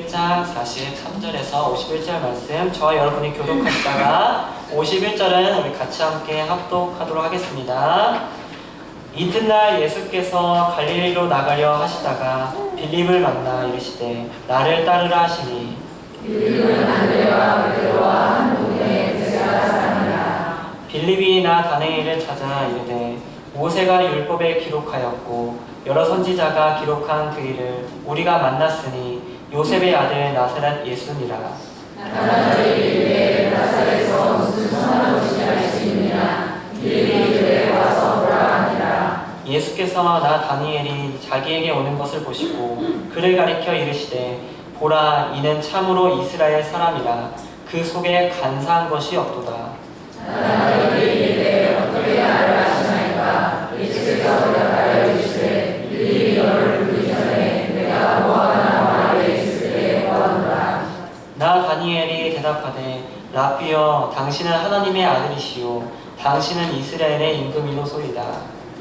1장 43절에서 51절 말씀 저와 여러분이 교독하시다가 51절은 우리 같이 함께 합독하도록 하겠습니다. 이튿날 예수께서 갈릴리로 나가려 하시다가 빌립을 만나 이르시되 나를 따르라 하시니 빌립은 안드레와 베드로와 한 동네에 제자 사람이라. 빌립이 나다나엘을 찾아 이르되 모세가 율법에 기록하였고 여러 선지자가 기록한 그 일을 우리가 만났으니 요셉의 아들 나사렛 예수니라. 나사렛 이르되 나사렛에서 무슨 선한 것이 날 수 있느냐. 빌립이 그에 와서 보라 하니라. 예수께서 나 다니엘이 자기에게 오는 것을 보시고 그를 가리켜 이르시되 보라 이는 참으로 이스라엘 사람이라. 그 속에 간사한 것이 없도다. 나사렛이 이르되 어떻게 나를 아시나이까. 예수께서 대답하여 이르시되 빌립이 너를 부르기 전에 내가 뭐하나 말하여 있을 때 보았노라. 나 다니엘이 대답하되 라삐여 당신은 하나님의 아들이시요 당신은 이스라엘의 임금이로소이다.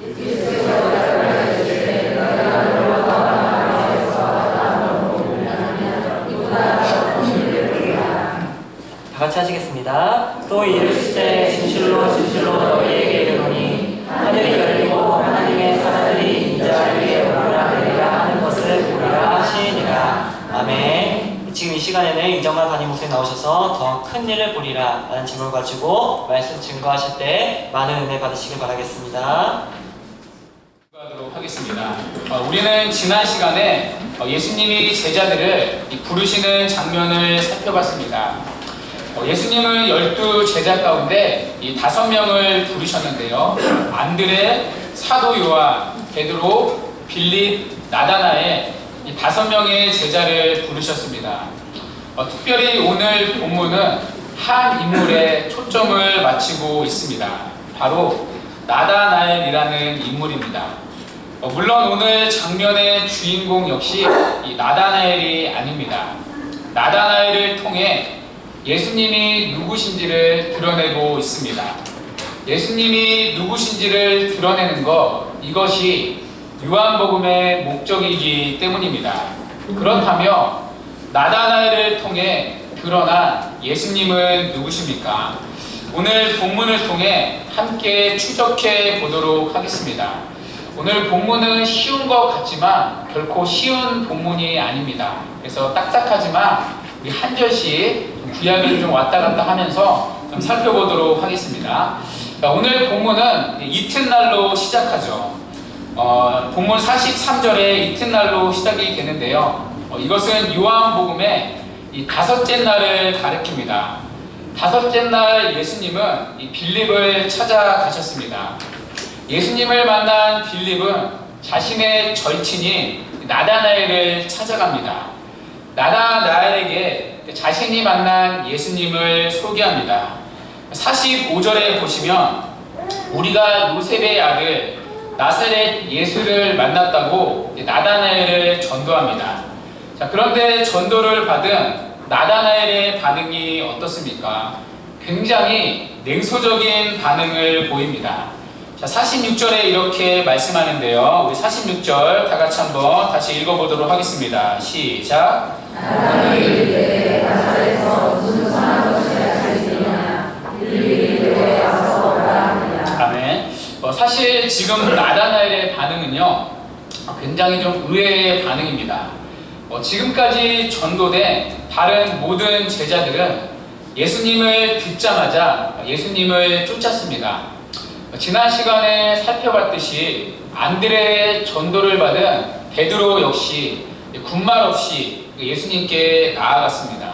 예수께서 대답하여 이르시되 내가 너를 다 같이 하시겠습니다. 또 이르시되 진실로 진실로 너희에게 이르노니 하늘이 열리고 하나님의 사자들이 인자를 위해 오르락내리락 하는 것을 보리라 하시니라. 아멘. 지금 이 시간에는 이정만 담임 목사님 나오셔서 더 큰 일을 보리라 라는 제목을 가지고 말씀 증거하실 때 많은 은혜 받으시길 바라겠습니다. 하도록 하겠습니다. 우리는 지난 시간에 예수님이 제자들을 부르시는 장면을 살펴봤습니다. 예수님은 12 제자 가운데 이 5명을 부르셨는데요. 안드레, 사도 요한, 베드로, 빌립, 나다나엘 이 5명의 제자를 부르셨습니다. 특별히 오늘 본문은 한 인물에 초점을 맞추고 있습니다. 바로 나다나엘이라는 인물입니다. 물론 오늘 장면의 주인공 역시 이 나다나엘이 아닙니다. 나다나엘을 통해 예수님이 누구신지를 드러내고 있습니다. 예수님이 누구신지를 드러내는 것, 이것이 요한복음의 목적이기 때문입니다. 그렇다면 나다나엘을 통해 드러난 예수님은 누구십니까? 오늘 본문을 통해 함께 추적해 보도록 하겠습니다. 오늘 본문은 쉬운 것 같지만 결코 쉬운 본문이 아닙니다. 그래서 딱딱하지만 우리 한 절씩 구약을 좀 왔다 갔다 하면서 좀 살펴보도록 하겠습니다. 오늘 본문은 이튿날로 시작하죠. 본문 43절에 이튿날로 시작이 되는데요. 이것은 요한복음의 이 5째 날을 가리킵니다. 5째 날 예수님은 이 빌립을 찾아가셨습니다. 예수님을 만난 빌립은 자신의 절친인 나다나엘을 찾아갑니다. 나다나엘에게 자신이 만난 예수님을 소개합니다. 45절에 보시면 우리가 요셉의 아들 나사렛 예수를 만났다고 나다나엘을 전도합니다. 자, 그런데 전도를 받은 나다나엘의 반응이 어떻습니까? 굉장히 냉소적인 반응을 보입니다. 자, 46절에 이렇게 말씀하는데요. 우리 46절 다 같이 한번 다시 읽어보도록 하겠습니다. 시작. 나다나엘이 이르되 나사렛에서 무슨 선한 것이 날 수 있느냐. 빌립이 그에 와서 보라 하니라. 아멘. 사실 지금 나다나엘의 반응은요, 굉장히 좀 의외의 반응입니다. 지금까지 전도된 다른 모든 제자들은 예수님을 듣자마자 예수님을 쫓았습니다. 지난 시간에 살펴봤듯이 안드레의 전도를 받은 베드로 역시 군말 없이 예수님께 나아갔습니다.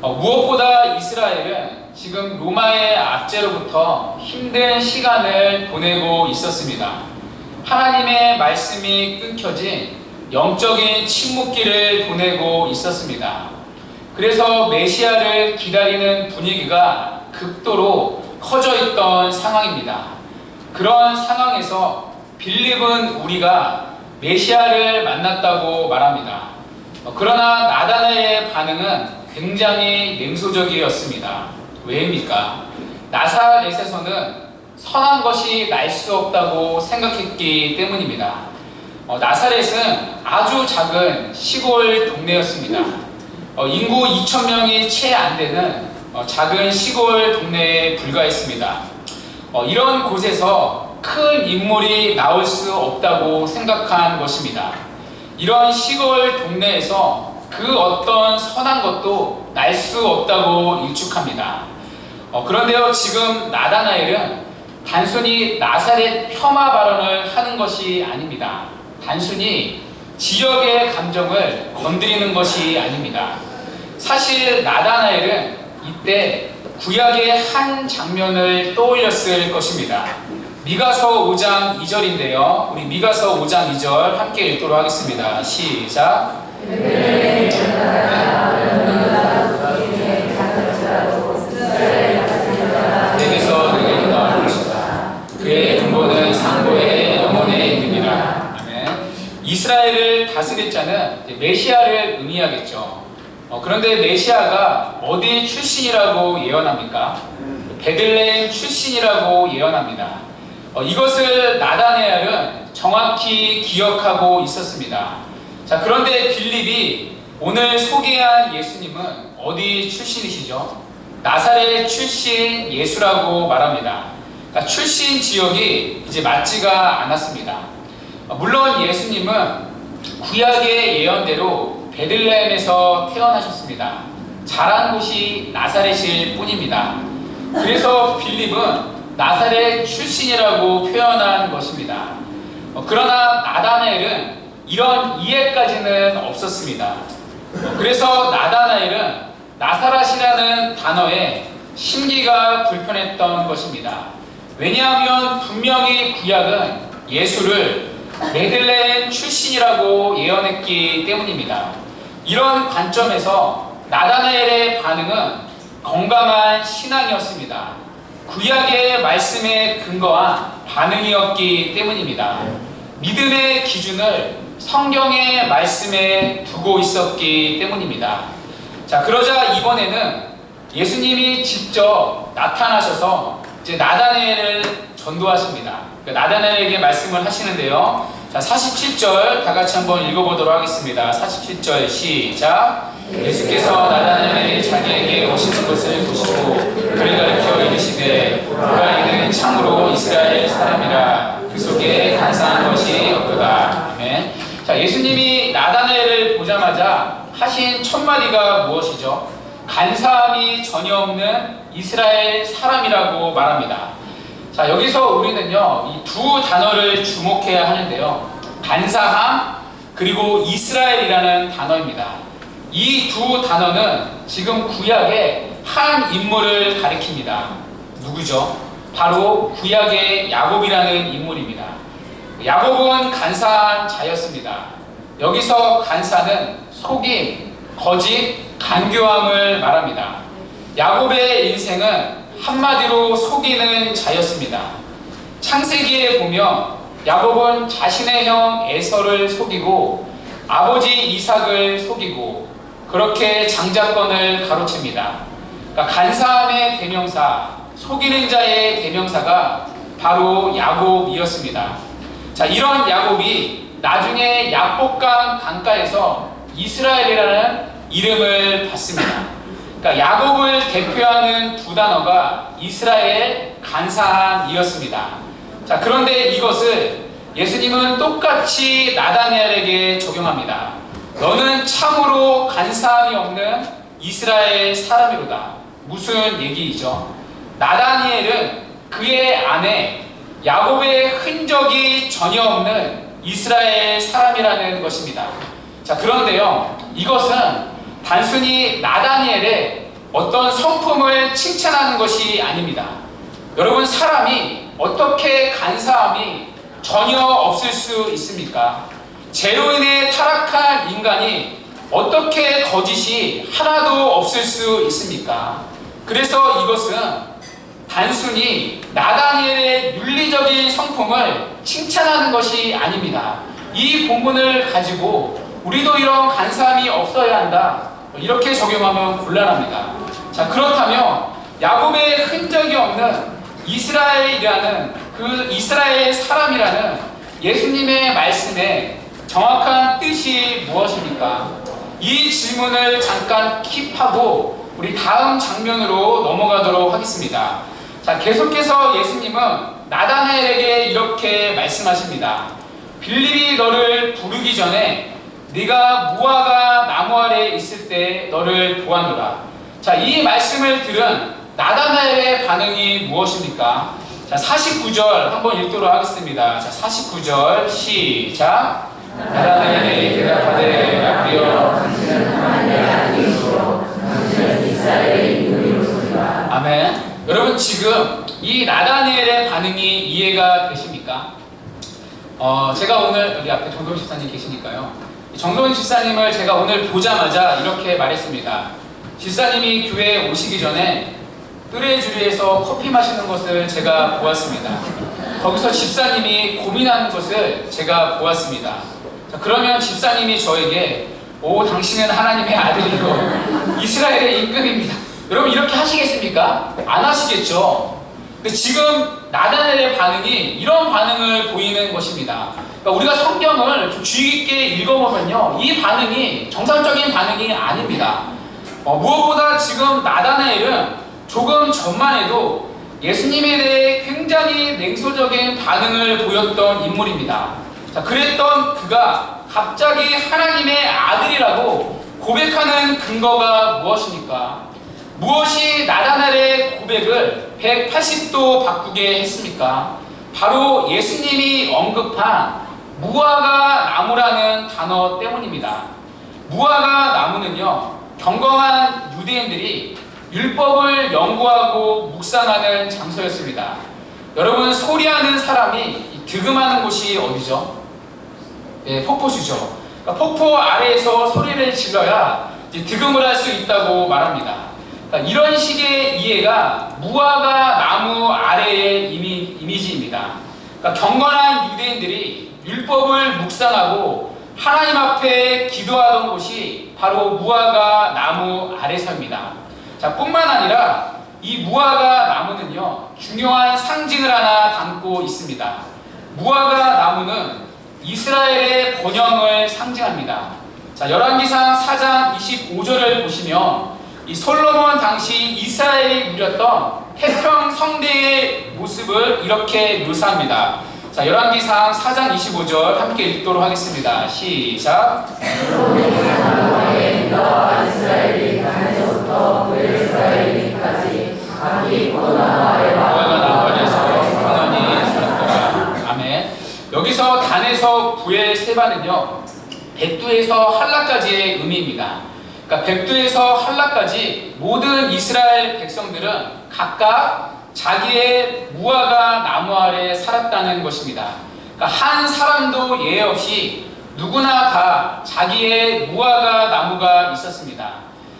무엇보다 이스라엘은 지금 로마의 압제로부터 힘든 시간을 보내고 있었습니다. 하나님의 말씀이 끊겨진 영적인 침묵기를 보내고 있었습니다. 그래서 메시아를 기다리는 분위기가 극도로 커져 있던 상황입니다. 그런 상황에서 빌립은 우리가 메시아를 만났다고 말합니다. 그러나 나다나엘의 반응은 굉장히 냉소적이었습니다. 왜입니까? 나사렛에서는 선한 것이 날 수 없다고 생각했기 때문입니다. 나사렛은 아주 작은 시골 동네였습니다. 인구 2,000명이 채 안 되는 작은 시골 동네에 불과했습니다. 이런 곳에서 큰 인물이 나올 수 없다고 생각한 것입니다. 이런 시골 동네에서 그 어떤 선한 것도 날 수 없다고 일축합니다. 그런데요, 지금 나다나엘은 단순히 나사렛 폄하 발언을 하는 것이 아닙니다. 단순히 지역의 감정을 건드리는 것이 아닙니다. 사실 나다나엘은 이때 구약의 한 장면을 떠올렸을 것입니다. 미가서 5장 2절인데요. 우리 미가서 5장 2절 함께 읽도록 하겠습니다. 시작. 내게서 내게 나올 것이다. 그의 근본은 상고의 영혼에 있느니라. 아멘. 이스라엘을 다스릴 자는 메시아를 의미하겠죠. 그런데 메시아가 어디 출신이라고 예언합니까? 베들레헴 출신이라고 예언합니다. 이것을 나다나엘은 정확히 기억하고 있었습니다. 자, 그런데 빌립이 오늘 소개한 예수님은 어디 출신이시죠? 나사렛 출신 예수라고 말합니다. 그러니까 출신 지역이 이제 맞지가 않았습니다. 물론 예수님은 구약의 예언대로 베들레헴에서 태어나셨습니다. 자란 곳이 나사렛일 뿐입니다. 그래서 빌립은 나사렛 출신이라고 표현한 것입니다. 그러나 나다나엘은 이런 이해까지는 없었습니다. 그래서 나다나엘은 나사렛이라는 단어에 심기가 불편했던 것입니다. 왜냐하면 분명히 구약은 예수를 베들레헴 출신이라고 예언했기 때문입니다. 이런 관점에서 나다나엘의 반응은 건강한 신앙이었습니다. 구약의 말씀에 근거한 반응이었기 때문입니다. 믿음의 기준을 성경의 말씀에 두고 있었기 때문입니다. 자, 그러자 이번에는 예수님이 직접 나타나셔서 이제 나다나엘을 전도하십니다. 나다나엘에게 말씀을 하시는데요. 자, 47절 다 같이 한번 읽어보도록 하겠습니다. 47절 시작. 예수께서 나다나엘이 자기에게 오시는 것을 보시고 그를 가리켜 이르시되 보라 이는 참으로 이스라엘 사람이라 그 속에 간사한 것이 없도다. 아멘. 자, 예수님이 나다나엘을 보자마자 하신 첫 마디가 무엇이죠? 간사함이 전혀 없는 이스라엘 사람이라고 말합니다. 자, 여기서 우리는요, 이 두 단어를 주목해야 하는데요. 간사함 그리고 이스라엘이라는 단어입니다. 이 두 단어는 지금 구약의 한 인물을 가리킵니다. 누구죠? 바로 구약의 야곱이라는 인물입니다. 야곱은 간사한 자였습니다. 여기서 간사는 속임, 거짓, 간교함을 말합니다. 야곱의 인생은 한마디로 속이는 자였습니다. 창세기에 보면 야곱은 자신의 형 에서를 속이고 아버지 이삭을 속이고 그렇게 장자권을 가로챕니다. 그러니까 간사함의 대명사, 속이는 자의 대명사가 바로 야곱이었습니다. 자, 이런 야곱이 나중에 약복강 강가에서 이스라엘이라는 이름을 받습니다. 그러니까 야곱을 대표하는 두 단어가 이스라엘, 간사함이었습니다. 자, 그런데 이것을 예수님은 똑같이 나다나엘에게 적용합니다. 너는 참으로 간사함이 없는 이스라엘 사람이로다. 무슨 얘기이죠? 나다니엘은 그의 아내 야곱의 흔적이 전혀 없는 이스라엘 사람이라는 것입니다. 자, 그런데요, 이것은 단순히 나다니엘의 어떤 성품을 칭찬하는 것이 아닙니다. 여러분, 사람이 어떻게 간사함이 전혀 없을 수 있습니까? 죄로 인해 타락한 인간이 어떻게 거짓이 하나도 없을 수 있습니까? 그래서 이것은 단순히 나다니엘의 윤리적인 성품을 칭찬하는 것이 아닙니다. 이 본문을 가지고 우리도 이런 간사함이 없어야 한다, 이렇게 적용하면 곤란합니다. 자, 그렇다면 야곱의 흔적이 없는 이스라엘이라는 그 이스라엘 사람이라는 예수님의 말씀의 정확한 뜻이 무엇입니까? 이 질문을 잠깐 킵하고 우리 다음 장면으로 넘어가도록 하겠습니다. 자, 계속해서 예수님은 나다나엘에게 이렇게 말씀하십니다. 빌립이 너를 부르기 전에 네가 무화과 나무 아래 있을 때 너를 보았노라. 자, 이 말씀을 들은 나다나엘의 반응이 무엇입니까? 자, 49절 한번 읽도록 하겠습니다. 자, 49절 시작. 나다나엘이 대답하되 라비여 당신은 하나님의 아들이시오 당신은 이스라엘의 이름이로소이다. 아멘. 여러분, 지금 이 나다나엘의 반응이 이해가 되십니까? 제가 오늘 여기 앞에 정도원 집사님 계시니까요. 정도원 집사님을 제가 오늘 보자마자 이렇게 말했습니다. 집사님이 교회에 오시기 전에 뜨레주리에서 커피 마시는 것을 제가 보았습니다. 거기서 집사님이 고민하는 것을 제가 보았습니다. 자, 그러면 집사님이 저에게 당신은 하나님의 아들이고 이스라엘의 임금입니다. 여러분, 이렇게 하시겠습니까? 안 하시겠죠. 근데 지금 나다나엘의 반응이 이런 반응을 보이는 것입니다. 그러니까 우리가 성경을 좀 주의 깊게 읽어보면요, 이 반응이 정상적인 반응이 아닙니다. 무엇보다 지금 나다나엘은 조금 전만 해도 예수님에 대해 굉장히 냉소적인 반응을 보였던 인물입니다. 자, 그랬던 그가 갑자기 하나님의 아들이라고 고백하는 근거가 무엇입니까? 무엇이 나다나엘의 고백을 180도 바꾸게 했습니까? 바로 예수님이 언급한 무화과 나무라는 단어 때문입니다. 무화과 나무는요, 경건한 유대인들이 율법을 연구하고 묵상하는 장소였습니다. 여러분, 소리하는 사람이 득음하는 곳이 어디죠? 네, 폭포수죠. 그러니까 폭포 아래에서 소리를 질러야 득음을 할 수 있다고 말합니다. 그러니까 이런 식의 이해가 무화과 나무 아래의 이미지입니다. 그러니까 경건한 유대인들이 율법을 묵상하고 하나님 앞에 기도하던 곳이 바로 무화과 나무 아래서입니다. 자, 뿐만 아니라 이 무화과 나무는요, 중요한 상징을 하나 담고 있습니다. 무화과 나무는 이스라엘의 번영을 상징합니다. 자, 열왕기상 4장 25절을 보시면 이 솔로몬 당시 이스라엘이 누렸던 태평 성대의 모습을 이렇게 묘사합니다. 자, 열왕기상 4장 25절 함께 읽도록 하겠습니다. 시작. 유다와 이스라엘이 단에서부터 그에스라엘까지 각기 포도나무 아래 무화과 나무 아래서 평안히 살았더라. 아멘. 여기서 단에서 부엘세바는요, 백두에서 한라까지의 의미입니다. 그러니까 백두에서 한라까지 모든 이스라엘 백성들은 각각 자기의 무화과 나무 아래 살았다는 것입니다. 그러니까 한 사람도 예외 없이 누구나 다 자기의 무화과 나무가 있었습니다.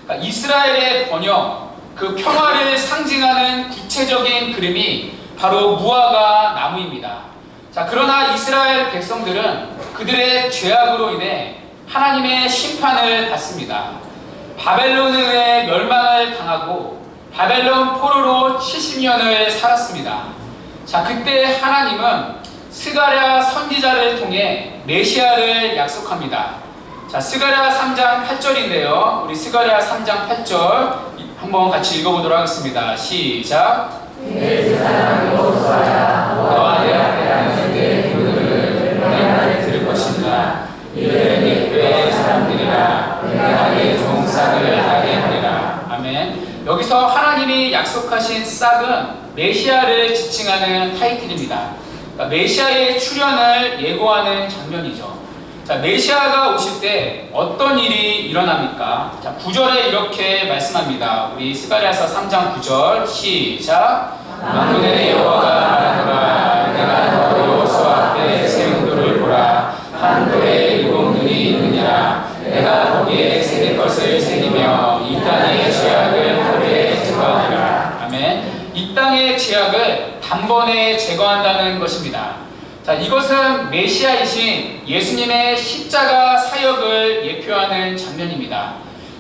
그러니까 이스라엘의 번영, 그 평화를 상징하는 구체적인 그림이 바로 무화과 나무입니다. 자, 그러나 이스라엘 백성들은 그들의 죄악으로 인해 하나님의 심판을 받습니다. 바벨론의 멸망을 당하고 바벨론 포로로 70년을 살았습니다. 자, 그때 하나님은 스가랴 선지자를 통해 메시아를 약속합니다. 자, 스가랴 3장 8절인데요. 우리 스가랴 3장 8절 한번 같이 읽어보도록 하겠습니다. 시작. 너와 내 앞에 앉은 내 그들을 내가 들을 것이니라. 이들은 네 뼈의 사람들이라. 내가 네 종싹을 하게 하리라. 아멘. 여기서 하나님이 약속하신 싹은 메시아를 지칭하는 타이틀입니다. 그러니까 메시아의 출현을 예고하는 장면이죠. 자, 메시아가 오실 때 어떤 일이 일어납니까? 자, 9절에 이렇게 말씀합니다. 우리 스가랴서 3장 9절 시작. 만군의 여호와가 말하노라. 내가 너 여호수아 앞에 세운 돌을 보라. 한 돌에 7 눈이 있느니라. 내가 거기에 새길 것을 새기며 이 땅의 죄악을 하루에 제거하리라. 아멘. 이 땅의 죄악을 단번에 제거한다는 것입니다. 자, 이것은 메시아이신 예수님의 십자가 사역을 예표하는 장면입니다.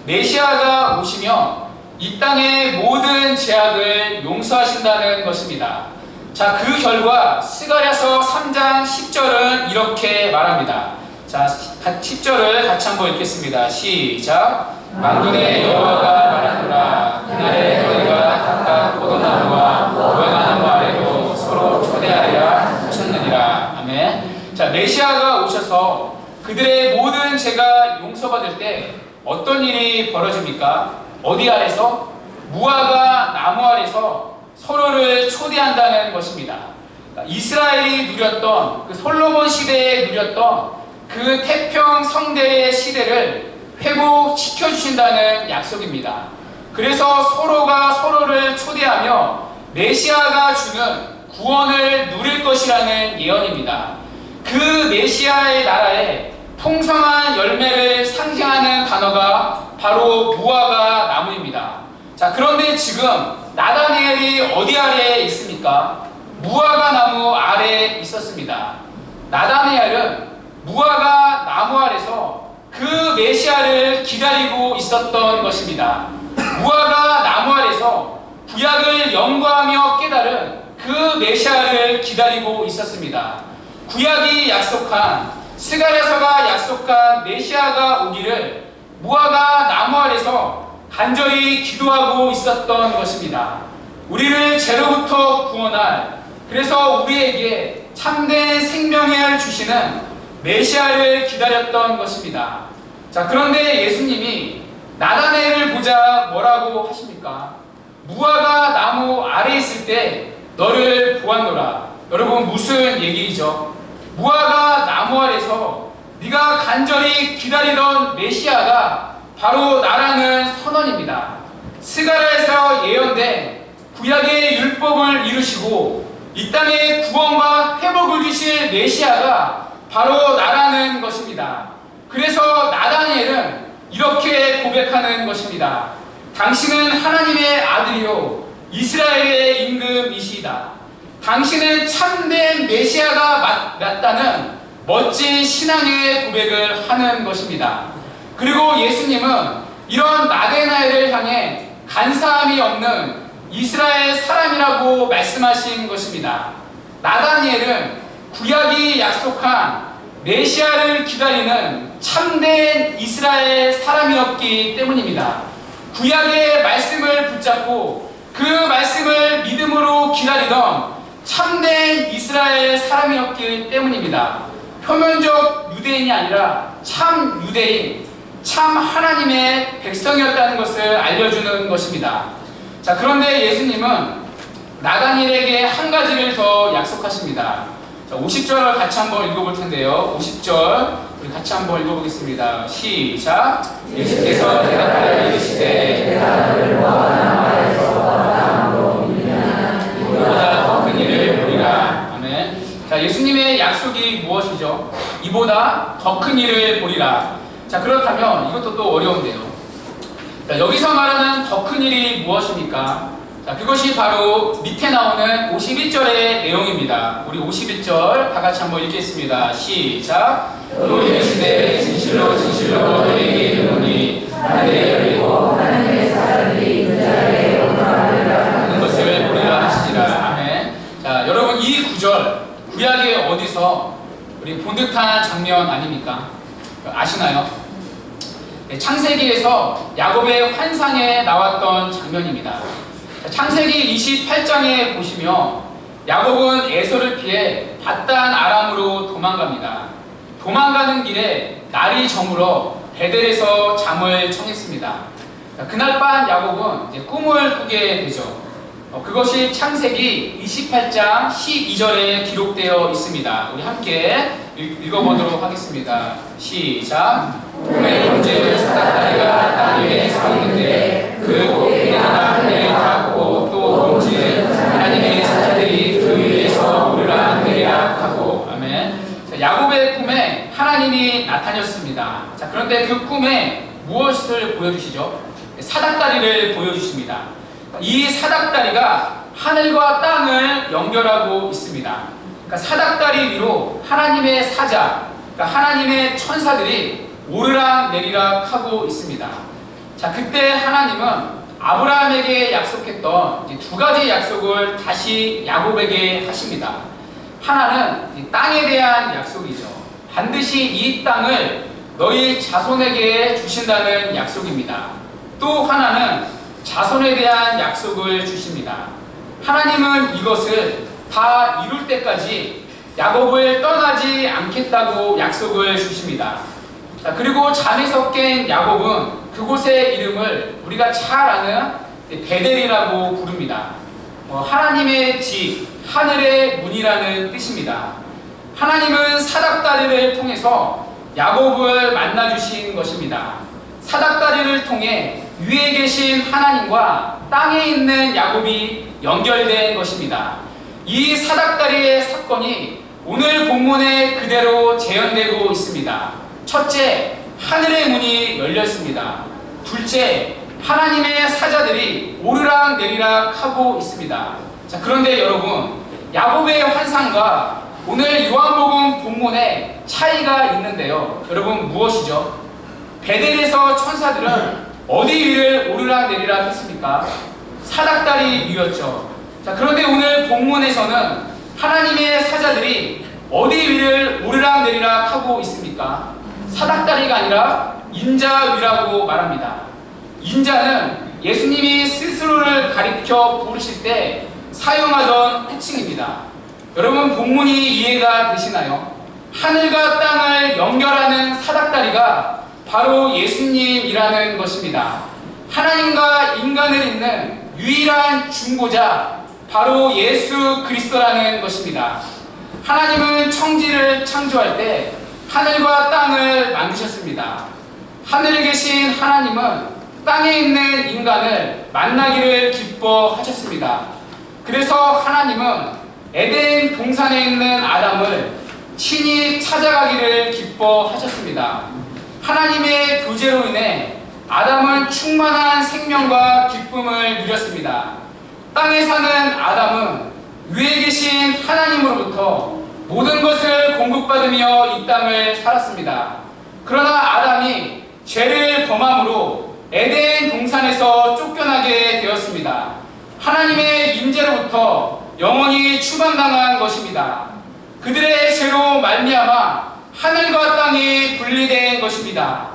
메시아가 오시면 이 땅의 모든 죄악을 용서하신다는 것입니다. 자, 그 결과 스가랴서 3장 10절은 이렇게 말합니다. 자, 10절을 같이 한번 읽겠습니다. 시작. 만군의 여호와가 말하노라. 그날에 너희가 각각 포도나무와 무화과나무 아래로 서로 초대하리라 하셨느니라. 아멘. 자, 메시아가 오셔서 그들의 모든 죄가 용서받을 때 어떤 일이 벌어집니까? 어디 아래서? 무화과 나무 아래서 서로를 초대한다는 것입니다. 이스라엘이 누렸던 그 솔로몬 시대에 누렸던 그 태평 성대의 시대를 회복시켜 주신다는 약속입니다. 그래서 서로가 서로를 초대하며 메시아가 주는 구원을 누릴 것이라는 예언입니다. 그 메시아의 나라에 풍성한 열매를 상징하는 단어가 바로 무화과 나무입니다. 자, 그런데 지금 나다니엘이 어디 아래에 있습니까? 무화과 나무 아래에 있었습니다. 나다니엘은 무화과 나무 아래서 그 메시아를 기다리고 있었던 것입니다. 무화과 나무 아래서 구약을 연구하며 깨달은 그 메시아를 기다리고 있었습니다. 구약이 약속한 스가랴서가 약속한 메시아가 오기를 무화과 나무 아래서 간절히 기도하고 있었던 것입니다. 우리를 죄로부터 구원할, 그래서 우리에게 참된 생명을 주시는 메시아를 기다렸던 것입니다. 자, 그런데 예수님이 나다나엘을 보자 뭐라고 하십니까? 무화과 나무 아래 있을 때 너를 보았노라. 여러분, 무슨 얘기죠? 무화과 나무 아래서 네가 간절히 기다리던 메시아가 바로 나라는 선언입니다. 스가랴에서 예언된 구약의 율법을 이루시고 이 땅에 구원과 회복을 주실 메시아가 바로 나라는 것입니다. 그래서 나다니엘은 이렇게 고백하는 것입니다. 당신은 하나님의 아들이요 이스라엘의 임금이시다. 당신은 참된 메시아가 맞다는 멋진 신앙의 고백을 하는 것입니다. 그리고 예수님은 이런 나다나엘을 향해 간사함이 없는 이스라엘 사람이라고 말씀하신 것입니다. 나다니엘은 구약이 약속한 메시아를 기다리는 참된 이스라엘 사람이었기 때문입니다. 구약의 말씀을 붙잡고 그 말씀을 믿음으로 기다리던 참된 이스라엘 사람이었기 때문입니다. 표면적 유대인이 아니라 참 유대인, 참 하나님의 백성이었다는 것을 알려주는 것입니다. 자, 그런데 예수님은 나다니엘에게 한 가지를 더 약속하십니다. 자, 50절을 같이 한번 읽어볼 텐데요. 50절 우리 같이 한번 읽어보겠습니다. 시작. 예수께서 대답하여 이르시되 내가 너를 무화과 나무 아래서 나무로 밀면 이보다 더 큰 일을 보리라. 아멘. 자, 예수님의 약속이 무엇이죠? 이보다 더 큰 일을 보리라. 자, 그렇다면 이것도 또 어려운데요. 자, 여기서 말하는 더 큰 일이 무엇입니까? 자, 그것이 바로 밑에 나오는 51절의 내용입니다. 우리 51절 다 같이 한번 읽겠습니다. 시작. 또 이르시되 진실로 진실로 너희에게 이르노니 하늘이 열리고 하나님의 사자들이 그 자리에 하는 것을 보리라 하시니라. 아멘. 자, 여러분, 이 구절 구약의 어디서 우리 본 듯한 장면 아닙니까? 아시나요? 네, 창세기에서 야곱의 환상에 나왔던 장면입니다. 창세기 28장에 보시면 야곱은 에서를 피해 밧단 아람으로 도망갑니다. 도망가는 길에 날이 저물어 베델에서 잠을 청했습니다. 그날 밤 야곱은 이제 꿈을 꾸게 되죠. 그것이 창세기 28장 12절에 기록되어 있습니다. 우리 함께 읽어보도록 하겠습니다. 시작. 꿈의 문제를 사닥다리가 땅 위에 서 있는데 그 꼭대기가 하늘에 닿고 또 문제는 하나님의 사자들이 그 위에서 오르락 내리락 하고. 아멘. 자, 야곱의 꿈에 하나님이 나타났습니다. 자, 그런데 그 꿈에 무엇을 보여주시죠? 사닥다리를 보여주십니다. 이 사닥다리가 하늘과 땅을 연결하고 있습니다. 그러니까 사닥다리 위로 하나님의 사자, 그러니까 하나님의 천사들이 오르락 내리락 하고 있습니다. 자, 그때 하나님은 아브라함에게 약속했던 두 가지 약속을 다시 야곱에게 하십니다. 하나는 땅에 대한 약속이죠. 반드시 이 땅을 너희 자손에게 주신다는 약속입니다. 또 하나는 자손에 대한 약속을 주십니다. 하나님은 이것을 다 이룰 때까지 야곱을 떠나지 않겠다고 약속을 주십니다. 자, 그리고 잠에서 깬 야곱은 그곳의 이름을 우리가 잘 아는 베델이라고 부릅니다. 하나님의 집, 하늘의 문이라는 뜻입니다. 하나님은 사닥다리를 통해서 야곱을 만나주신 것입니다. 사닥다리를 통해 위에 계신 하나님과 땅에 있는 야곱이 연결된 것입니다. 이 사닥다리의 사건이 오늘 본문에 그대로 재현되고 있습니다. 첫째, 하늘의 문이 열렸습니다. 둘째, 하나님의 사자들이 오르락 내리락 하고 있습니다. 자, 그런데 여러분, 야곱의 환상과 오늘 요한복음 본문에 차이가 있는데요. 여러분, 무엇이죠? 베델에서 천사들은 어디 위를 오르락 내리락 했습니까? 사닥다리 위였죠. 자, 그런데 오늘 본문에서는 하나님의 사자들이 어디 위를 오르락 내리락 하고 있습니까? 사닥다리가 아니라 인자 위라고 말합니다. 인자는 예수님이 스스로를 가리켜 부르실 때 사용하던 호칭입니다. 여러분, 본문이 이해가 되시나요? 하늘과 땅을 연결하는 사닥다리가 바로 예수님이라는 것입니다. 하나님과 인간을 잇는 유일한 중보자, 바로 예수 그리스도라는 것입니다. 하나님은 천지를 창조할 때 하늘과 땅을 만드셨습니다. 하늘에 계신 하나님은 땅에 있는 인간을 만나기를 기뻐하셨습니다. 그래서 하나님은 에덴 동산에 있는 아담을 친히 찾아가기를 기뻐하셨습니다. 하나님의 교제로 인해 아담은 충만한 생명과 기쁨을 누렸습니다. 땅에 사는 아담은 위에 계신 하나님으로부터 모든 것을 공급받으며 이 땅을 살았습니다. 그러나 아담이 죄를 범함으로 에덴 동산에서 쫓겨나게 되었습니다. 하나님의 임재로부터 영원히 추방당한 것입니다. 그들의 죄로 말미암아 하늘과 땅이 분리된 것입니다.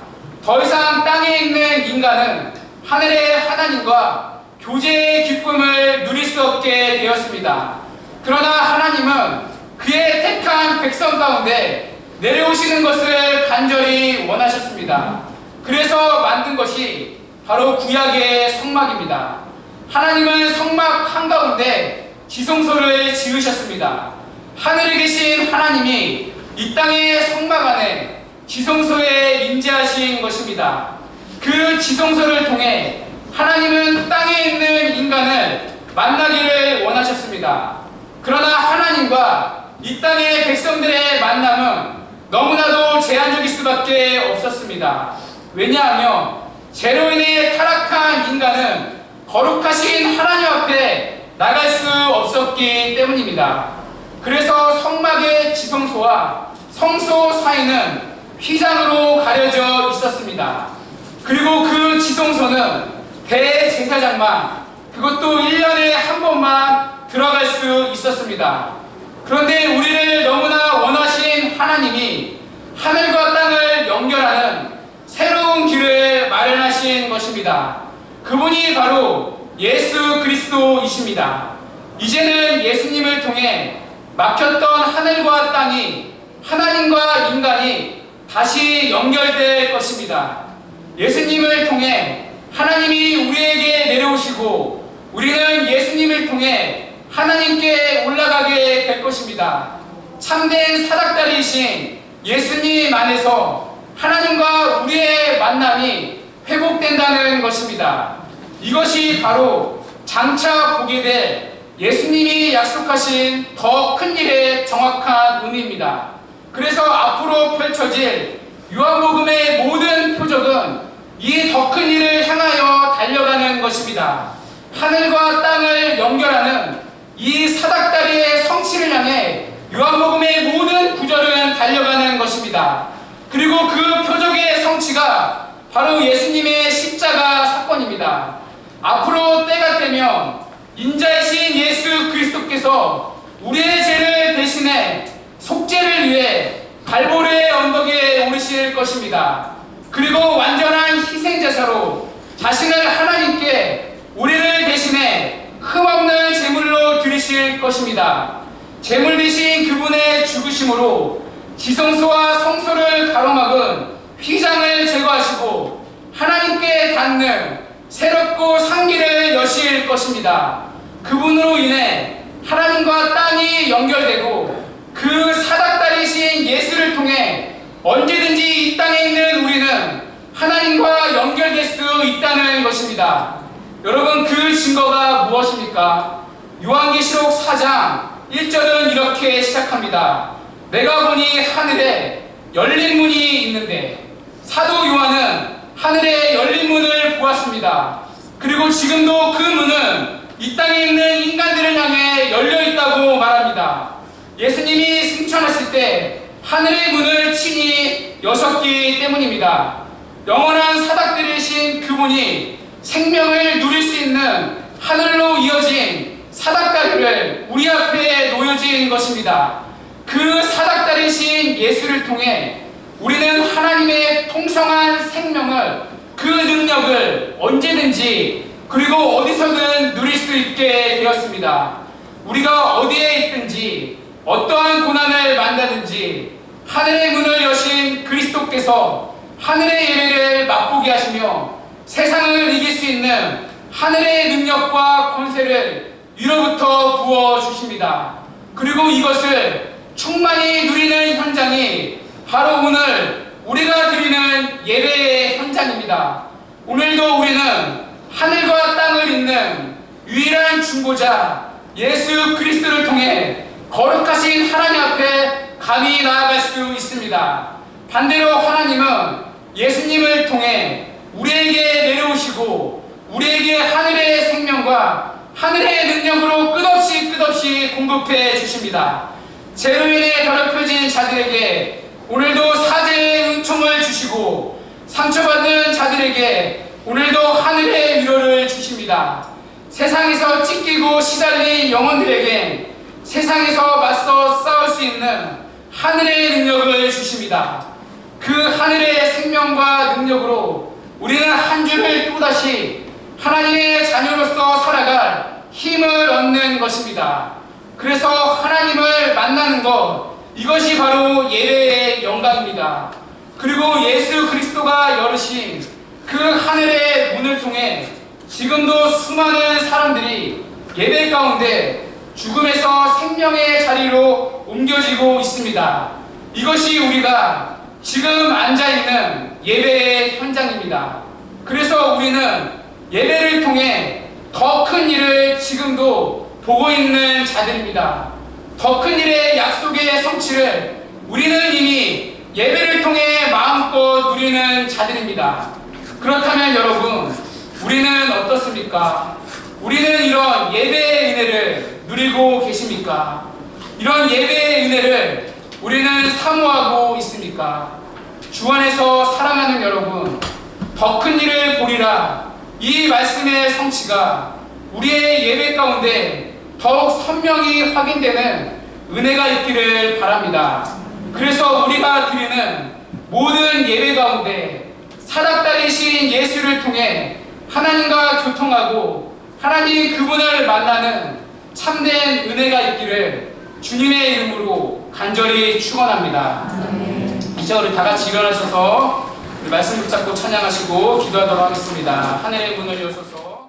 더 이상 땅에 있는 인간은 하늘의 하나님과 교제의 기쁨을 누릴 수 없게 되었습니다. 그러나 하나님은 그의 택한 백성 가운데 내려오시는 것을 간절히 원하셨습니다. 그래서 만든 것이 바로 구약의 성막입니다. 하나님은 성막 한가운데 지성소를 지으셨습니다. 하늘에 계신 하나님이 이 땅의 성막 안에 지성소에 임재하신 것입니다. 그 지성소를 통해 하나님은 땅에 있는 인간을 만나기를 원하셨습니다. 그러나 하나님과 이 땅의 백성들의 만남은 너무나도 제한적일 수밖에 없었습니다. 왜냐하면 죄로 인해 타락한 인간은 거룩하신 하나님 앞에 나갈 수 없었기 때문입니다. 그래서 성막의 지성소와 성소 사이는 휘장으로 가려져 있었습니다. 그리고 그 지성소는 대제사장만, 그것도 1년에 한 번만 들어갈 수 있었습니다. 그런데 우리를 너무나 원하신 하나님이 하늘과 땅을 연결하는 새로운 길을 마련하신 것입니다. 그분이 바로 예수 그리스도이십니다. 이제는 예수님을 통해 막혔던 하늘과 땅이, 하나님과 인간이 다시 연결될 것입니다. 예수님을 통해 하나님이 우리에게 내려오시고 우리는 예수님을 통해 하나님께 올라가게 될 것입니다. 참된 사닥다리이신 예수님 안에서 하나님과 우리의 만남이 회복된다는 것입니다. 이것이 바로 장차 보게 될 예수님이 약속하신 더 큰 일의 정확한 의미입니다. 그래서 앞으로 펼쳐질 요한복음의 모든 표적은 이 더 큰 일을 향하여 달려가는 것입니다. 하늘과 땅을 연결하는 이 사닥다리의 성취를 향해 요한복음의 모든 구절은 달려가는 것입니다. 그리고 그 표적의 성취가 바로 예수님의 십자가 사건입니다. 앞으로 때가 되면 인자이신 예수 그리스도께서 우리의 죄를 대신해 속죄를 위해 갈보리의 언덕에 오르실 것입니다. 그리고 완전한 희생제사로 자신을 하나님께 우리를 대신해 흠없는 제물로 드리실 것입니다. 제물 대신 그분의 죽으심으로 지성소와 성소를 가로막은 휘장을 제거하시고 하나님께 닿는 새롭고 상기를 여실 것입니다. 그분으로 인해 하나님과 땅이 연결되고 그 사닥다리신 예수를 통해 언제든지 이 땅에 있는 우리는 하나님과 연결될 수 있다는 것입니다. 여러분, 그 증거가 무엇입니까? 요한계시록 4장 1절은 이렇게 시작합니다. 내가 보니 하늘에 열린 문이 있는데, 사도 요한은 하늘에 열린 문을 보았습니다. 그리고 지금도 그 문은 이 땅에 있는 인간들을 향해 열려 있다고 말합니다. 예수님이 승천하실 때 하늘의 문을 친히 여셨기 때문입니다. 영원한 사닥들이신 그분이 생명을 누릴 수 있는 하늘로 이어진 사닥다리를 우리 앞에 놓여진 것입니다. 그 사닥다리신 예수를 통해 우리는 하나님의 풍성한 생명을, 그 능력을 언제든지 그리고 어디서든 누릴 수 있게 되었습니다. 우리가 어디에 있든지 어떠한 고난을 만나든지 하늘의 문을 여신 그리스도께서 하늘의 예배를 맛보게 하시며 세상을 이길 수 있는 하늘의 능력과 권세를 위로부터 부어주십니다. 그리고 이것을 충만히 누리는 현장이 바로 오늘 우리가 드리는 예배의 현장입니다. 오늘도 우리는 하늘과 땅을 잇는 유일한 중보자 예수 그리스도를 통해 거룩하신 하나님 앞에 감히 나아갈 수 있습니다. 반대로 하나님은 예수님을 통해 우리에게 내려오시고 우리에게 하늘의 생명과 하늘의 능력으로 끝없이 공급해 주십니다. 죄로 인해 더럽혀진 자들에게 오늘도 사죄의 은총을 주시고 상처받은 자들에게 오늘도 하늘의 위로를 주십니다. 세상에서 찢기고 시달린 영혼들에게 세상에서 맞서 싸울 수 있는 하늘의 능력을 주십니다. 그 하늘의 생명과 능력으로 우리는 한 주를 또다시 하나님의 자녀로서 살아갈 힘을 얻는 것입니다. 그래서 하나님을 만나는 것, 이것이 바로 예배의 영광입니다. 그리고 예수 그리스도가 열으신 그 하늘의 문을 통해 지금도 수많은 사람들이 예배 가운데 죽음에서 생명의 자리로 옮겨지고 있습니다. 이것이 우리가 지금 앉아있는 예배의 현장입니다. 그래서 우리는 예배를 통해 더 큰 일을 지금도 보고 있는 자들입니다. 더 큰 일의 약속의 성취를 우리는 이미 예배를 통해 마음껏 누리는 자들입니다. 그렇다면 여러분, 우리는 어떻습니까? 우리는 이런 예배의 은혜를 누리고 계십니까? 이런 예배의 은혜를 우리는 사모하고 있습니까? 주 안에서 사랑하는 여러분, 더 큰 일을 보리라, 이 말씀의 성취가 우리의 예배 가운데 더욱 선명히 확인되는 은혜가 있기를 바랍니다. 그래서 우리가 드리는 모든 예배 가운데 사닥다리신 예수를 통해 하나님과 교통하고 하나님 그분을 만나는 참된 은혜가 있기를 주님의 이름으로 간절히 축원합니다. 이제 우리 다 같이 일어나셔서 말씀 붙잡고 찬양하시고 기도하도록 하겠습니다. 하늘의 문을 여소서.